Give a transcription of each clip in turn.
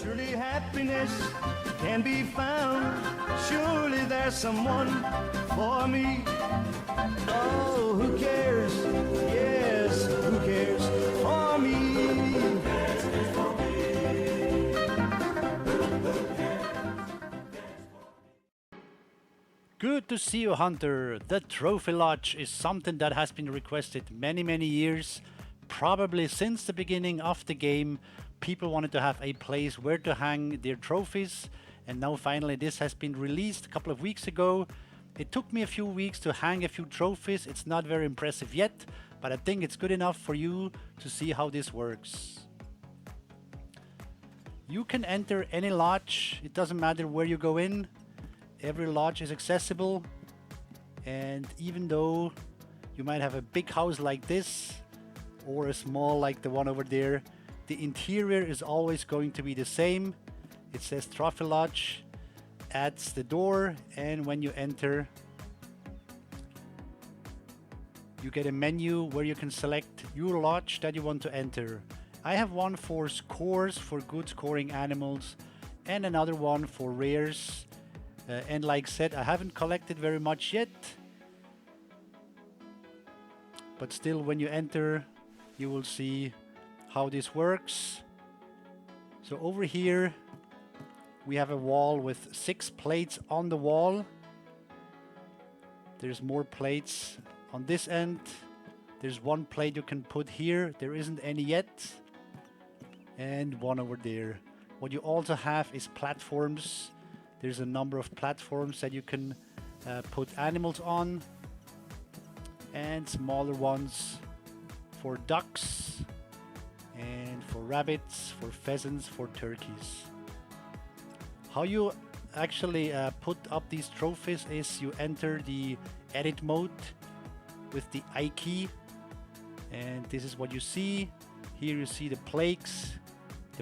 Surely happiness can be found. Surely there's someone for me. Oh, who cares? Yes, who cares for me? Good to see you, Hunter. The Trophy Lodge is something that has been requested many years. Probably since the beginning of the game, people wanted to have a place where to hang their trophies. And now finally this has been released a couple of weeks ago. It took me a few weeks to hang a few trophies. It's not very impressive yet, but I think it's good enough for you to see how this works. You can enter any lodge. It doesn't matter where you go in. Every lodge is accessible, and even though you might have a big house like this or a small like the one over there, the interior is always going to be the same. It says Trophy Lodge, adds the door, and when you enter you get a menu where you can select your lodge that you want to enter. I have one for scores, for good scoring animals, and another one for rares. And like said, I haven't collected very much yet, but still when you enter you will see how this works. So over here we have a wall with 6 plates on the wall. There's more plates on this end. There's 1 plate you can put here. There isn't any yet. And one over there. What you also have is platforms. There's a number of platforms that you can put animals on, and smaller ones for ducks and for rabbits, for pheasants, for turkeys. How you actually put up these trophies is you enter the edit mode with the I key, and this is what you see. Here you see the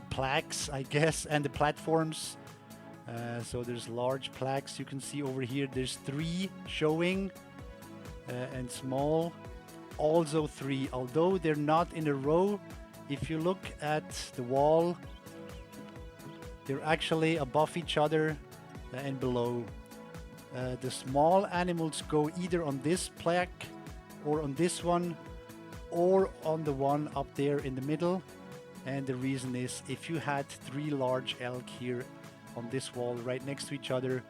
plaques, I guess, and the platforms. So there's large plaques you can see over here. There's 3 showing and small, also 3, although they're not in a row. If you look at the wall, they're actually above each other and below. The small animals go either on this plaque or on this one or on the one up there in the middle. And the reason is, if you had 3 large elk here on this wall right next to each other,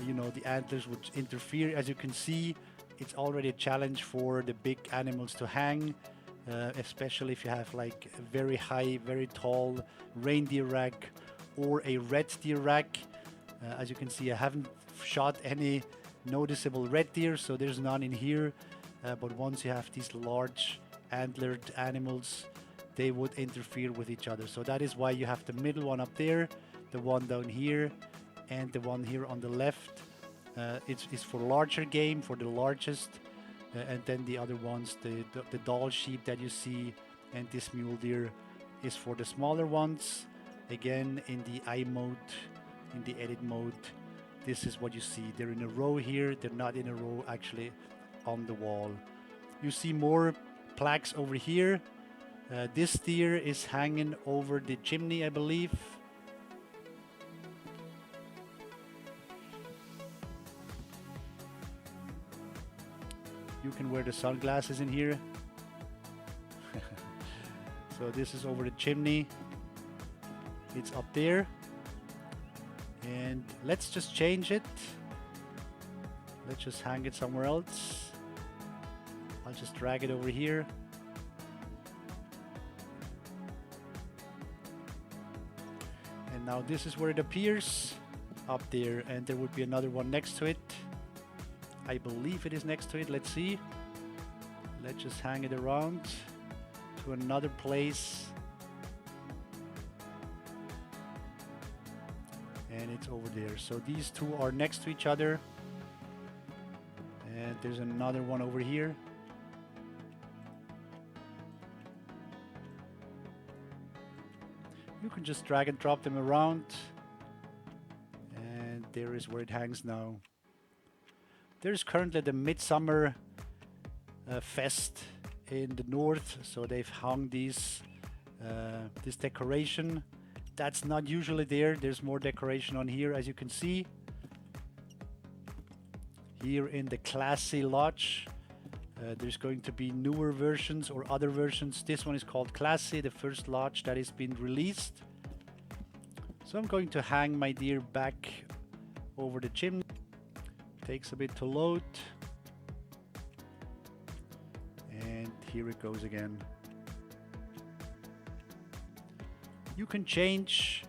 you know, the antlers would interfere. As you can see, it's already a challenge for the big animals to hang, especially if you have like a very high, very tall reindeer rack or a red deer rack. As you can see, I haven't shot any noticeable red deer, so there's none in here. But once you have these large antlered animals, they would interfere with each other. So that is why you have the middle one up there, the one down here, and the one here on the left. It's for larger game, for the largest, and then the other ones, the doll sheep that you see and this mule deer, is for the smaller ones. Again, in the I mode, in the edit mode, this is what you see. They're in a row here. They're not in a row actually on the wall. You see more plaques over here. This deer is hanging over the chimney, I believe. You can wear the sunglasses in here. So this is over the chimney. It's up there. And let's just change it. Let's just hang it somewhere else. I'll just drag it over here. And now this is where it appears, up there, and there would be another one next to it. I believe it is next to it. Let's see. Let's just hang it around to another place. And it's over there. So these 2 are next to each other. And there's another one over here. You can just drag and drop them around. And there is where it hangs now. There's currently the Midsummer Fest in the north, so they've hung these this decoration. That's not usually there. There's more decoration on here, as you can see. Here in the Classy Lodge, there's going to be newer versions or other versions. This one is called Classy, the first lodge that is being released. So I'm going to hang my deer back over the chimney. Takes a bit to load. And here it goes again. You can change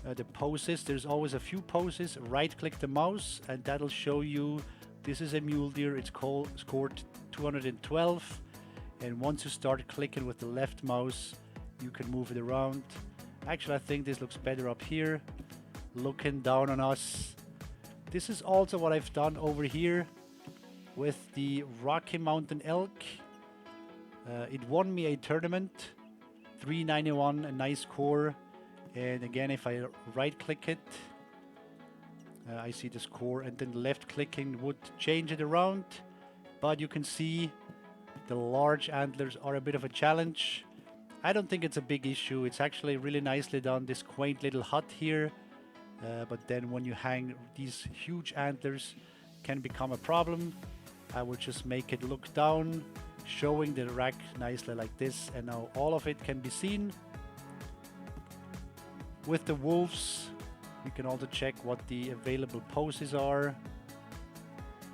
the poses. There's always a few poses. Right click the mouse and that'll show you this is a mule deer. It's scored 212, and once you start clicking with the left mouse you can move it around. Actually, I think this looks better up here, looking down on us. This is also what I've done over here with the Rocky Mountain Elk. It won me a tournament, 391, a nice score. And again, if I right click it, I see the score, and then left clicking would change it around. But you can see the large antlers are a bit of a challenge. I don't think it's a big issue. It's actually really nicely done, this quaint little hut here. But then when you hang these huge antlers, can become a problem. I will just make it look down, showing the rack nicely like this, and now all of it can be seen. With the wolves, you can also check what the available poses are.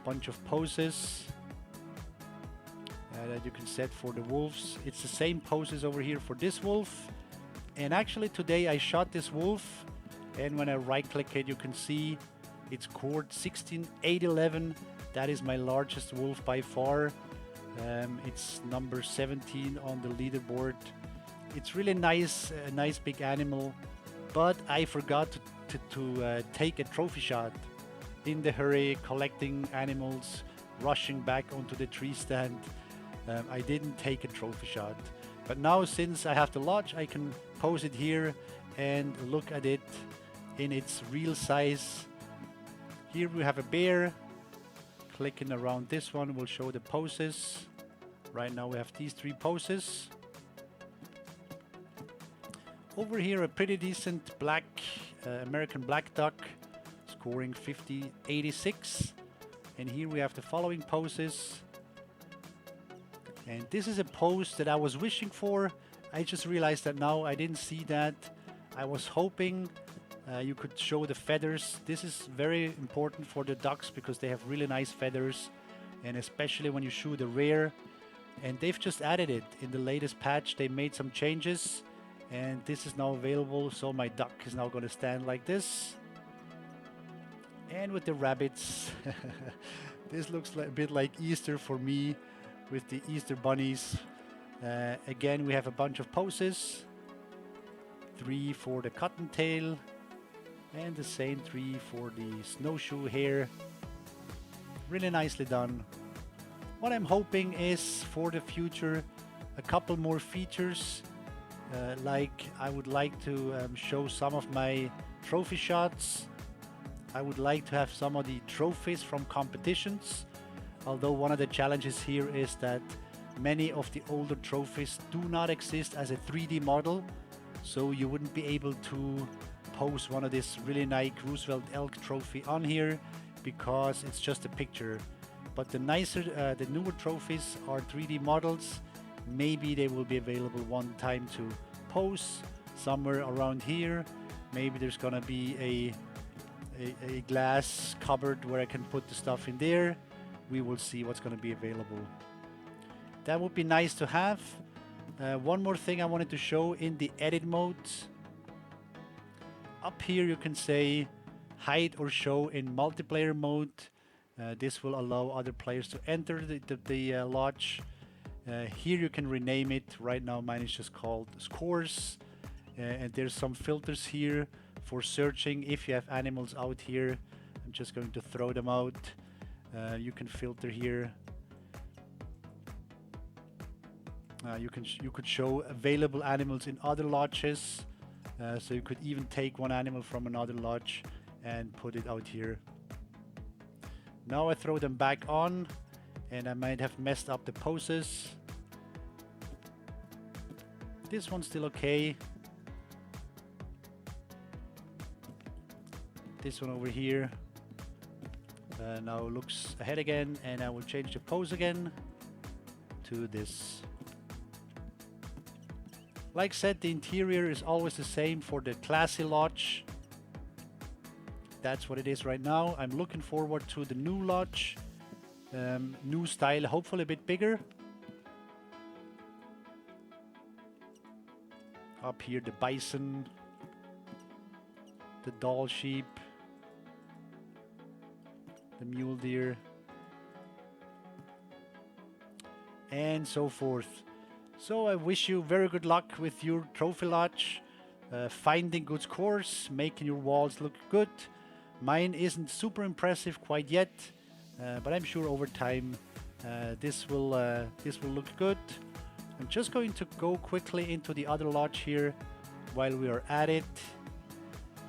Bunch of poses that you can set for the wolves. It's the same poses over here for this wolf. And actually today I shot this wolf, and when I right click it, you can see it's scored 16,811. That is my largest wolf by far. It's number 17 on the leaderboard. It's really nice, a nice big animal, but I forgot to take a trophy shot in the hurry, collecting animals, rushing back onto the tree stand. I didn't take a trophy shot, but now since I have the lodge, I can pose it here and look at it in its real size. Here we have a bear. Clicking around this one will show the poses. Right now we have these three poses. Over here a pretty decent black American black duck, scoring 5086. And here we have the following poses. And this is a pose that I was wishing for. I just realized that now I didn't see that. I was hoping you could show the feathers. This is very important for the ducks because they have really nice feathers, and especially when you shoot a rare. And they've just added it in the latest patch. They made some changes and this is now available, so my duck is now going to stand like this. And with the rabbits, this looks like a bit like Easter for me with the Easter bunnies. Again, we have a bunch of poses. 3 for the cottontail, and the same 3 for the snowshoe hare. Really nicely done. What I'm hoping is for the future a couple more features, like I would like to show some of my trophy shots. I would like to have some of the trophies from competitions, although one of the challenges here is that many of the older trophies do not exist as a 3D model, so you wouldn't be able to pose one of this really nice Roosevelt elk trophy on here because it's just a picture. But the nicer, the newer trophies are 3D models. Maybe they will be available one time to pose somewhere around here. Maybe there's gonna be a glass cupboard where I can put the stuff in there. We will see what's gonna be available. That would be nice to have. One more thing I wanted to show in the edit mode. Up here you can say hide or show in multiplayer mode. This will allow other players to enter the lodge. Here you can rename it. Right now mine is just called scores. And there's some filters here for searching if you have animals out here. I'm just going to throw them out. You can filter here. You could show available animals in other lodges. So you could even take one animal from another lodge and put it out here. Now I throw them back on, and I might have messed up the poses. This one's still okay. This one over here now looks ahead again, and I will change the pose again to this. Like said, the interior is always the same for the classy lodge. That's what it is right now. I'm looking forward to the new lodge. New style, hopefully a bit bigger. Up here, the bison, the doll sheep, the mule deer, and so forth. So I wish you very good luck with your trophy lodge, finding good scores, making your walls look good. Mine isn't super impressive quite yet, but I'm sure over time this will look good. I'm just going to go quickly into the other lodge here while we are at it.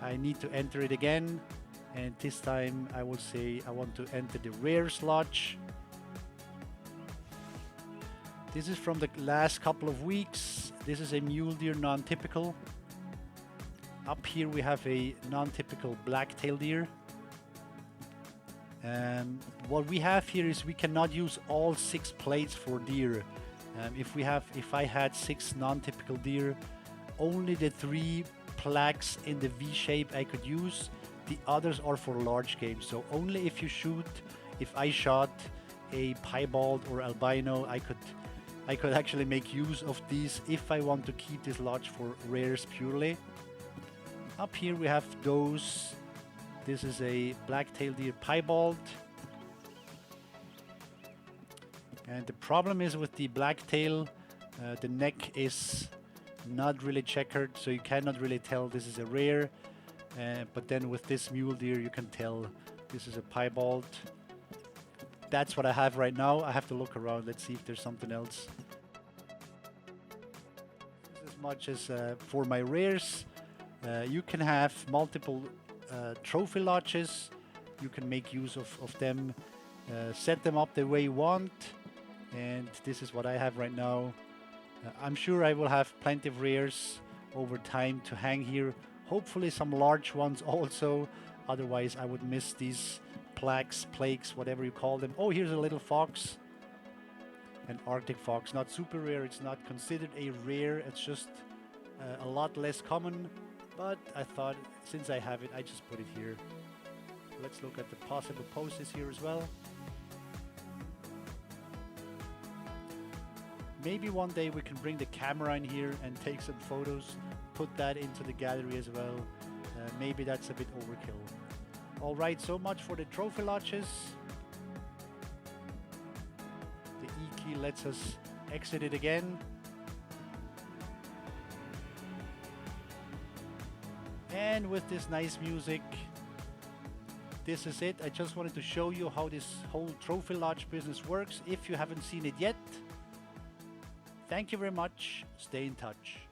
I need to enter it again, and this time I will say I want to enter the rares lodge. This is from the last couple of weeks. This is a mule deer non-typical. Up here we have a non-typical black-tail deer. What we have here is we cannot use all 6 plates for deer. If I had 6 non-typical deer, only the 3 plaques in the V shape I could use. The others are for large game. So only if I shot a piebald or albino, I could actually make use of these if I want to keep this lodge for rares purely. Up here we have those. This is a black-tailed deer piebald. And the problem is with the black-tail, the neck is not really checkered, so you cannot really tell this is a rare. But then with this mule deer, you can tell this is a piebald. That's what I have right now. I have to look around. Let's see if there's something else. As much as for my rares, you can have multiple trophy lodges. You can make use of them, set them up the way you want. And this is what I have right now. I'm sure I will have plenty of rares over time to hang here. Hopefully some large ones also. Otherwise I would miss these plaques, whatever you call them. Oh, here's a little fox. An Arctic fox. Not super rare. It's not considered a rare. It's just a lot less common. But I thought since I have it, I just put it here. Let's look at the possible poses here as well. Maybe one day we can bring the camera in here and take some photos, put that into the gallery as well. Maybe that's a bit overkill. Alright, so much for the trophy lodges. The E key lets us exit it again. And with this nice music, this is it. I just wanted to show you how this whole trophy lodge business works if you haven't seen it yet. Thank you very much. Stay in touch.